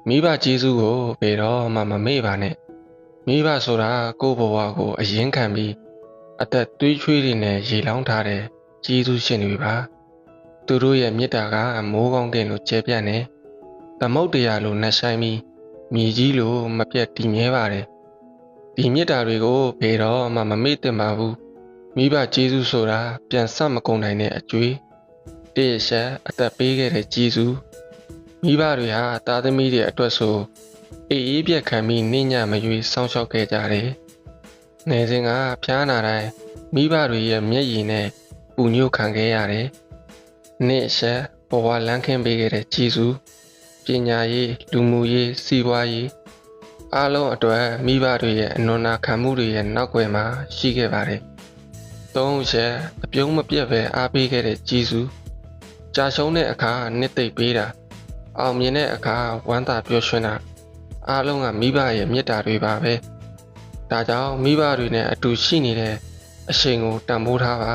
မိဘကျေးဇူးကိုဘယ်တော့မှမမေ့ပါနဲ့မိဘဆိုတာကိုယ့်ဘဝကိုအရင်ခံပြီးအသက်သွေးချွေးတွေနဲ့ရေလောင်းထားတဲ့ကျေးဇူးရှင်တွေပါသူတို့ရဲ့မေတ္တာကမိုးကောင်းကင်လိုကျယ်ပြန့်နေသမုတ်တရားလိုနှက်ဆိုင်ပြီးမြေကြီးလိုမပြတ်တည်မြဲပါတယ်ဒီမေတ္တာတွေကိုဘယ်တော့မှမမေ့သင့်ပါဘူးမိဘကျေးဇူးဆိုတာပြန်ဆမကုန်နိုင်တဲ့အကျွေးတည့်ရဆက်အသက်ပေးခဲ့တဲ့ကျေးဇူးမိဘတွေဟာသားသမီးတွေအတွက်ဆိုအေးအေးပြက်ခံပြီးနှင်းညမရွေးစောင့်ရှောက်ခဲ့ကြတယ်။နေစဉ်ကဖျားနာတိုင်းမိဘတွေရဲ့မျက်ရည်နဲ့ပူညို့ခံခဲ့ရတယ်။နေ့ဆက်ဘဝလန်းခင်းပေးခဲ့တဲ့ကျေးဇူးပညာရေးလူမှုရေးစီးပွားရေးအားလုံးအတွက်မိဘတွေရဲ့အနွမ်းနာခံမှုတွေရဲ့နောက်ွယ်မှာရှိခဲ့ပါတယ်။သုံးဆက်အပြုံးမပြတ်ပဲအားပေးခဲ့တဲ့ကျေးဇူးကြာရှုံးတဲ့အခါနှစ်သိမ့်ပေးတာအောင်မြင်တဲ့အခါဝမ်းသာပျော်ရွှင်တာအားလုံးကမိဘရဲ့မေတ္တာတွေပါပဲဒါကြောင့်မိဘတွေနဲ့အတူရှိနေတဲ့အရှိန်ကိုတန်ဖိုးထားပါ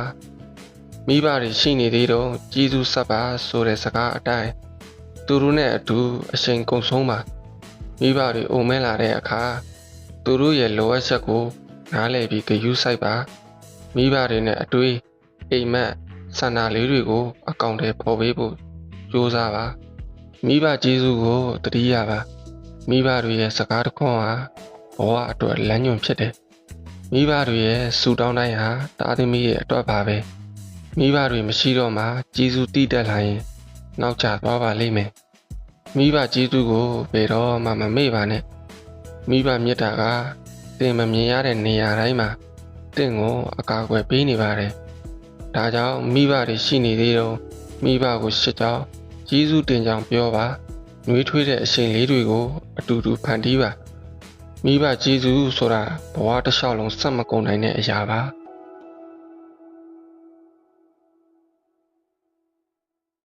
မိဘတွေရှိနေသေးတော့ကျေးဇူးဆက်ပါဆိုတဲ့စကားအတိုင်းသူတို့နဲ့အတူအရှိန်ကုန်ဆုံးပါမိဘတွေအိုမဲလာတဲ့အခါသူတို့ရဲ့လိုအပ်ချက်ကိုနားလည်ပြီးဂရုစိုက်ပါမိဘတွေနဲ့အတွေ့အိမ်မက်ဆန္ဒလေးတွေကိုအကောင့်ထဲပေါ်ပေးဖို့ကြိုးစားပါမိဘကျေးဇူးကိုတတိယပါမိဘတွေရဲ့စကားတခွန်းဟာဘဝအတွက်လမ်းညွှန်ဖြစ်တယ်မိဘတွေရဲ့ဆူတောင်းတိုင်းဟာသားသမီးရဲ့အတွက်ပါပဲမိဘတွေမရှိတော့မှကျေးဇူးတည်တတ်လာရင်နောက်ကျသွားပါလိမ့်မယ်မိဘကျေးဇူးကိုဘယ်တော့မှမမေ့ပါနဲ့မိဘမေတ္တာကသင်မမြင်ရတဲ့နေရာတိုင်းမှာသင်ကိုအကာအကွယ်ပေးနေပါတယ်ဒါကြောင့်မိဘတွေရှိနေသေးတော့မိဘကိုရှစ်ကြောင်းကျေးဇူးတင်ကြောင်းပြောပါနှွေးထွေးတဲ့အချိန်လေးတွေကိုအတူတူဖန်တီးပါမိဘကျေးဇူးဆိုတာဘဝတစ်လျှောက်လုံးဆက်မကုန်နိုင်တဲ့အရာပါ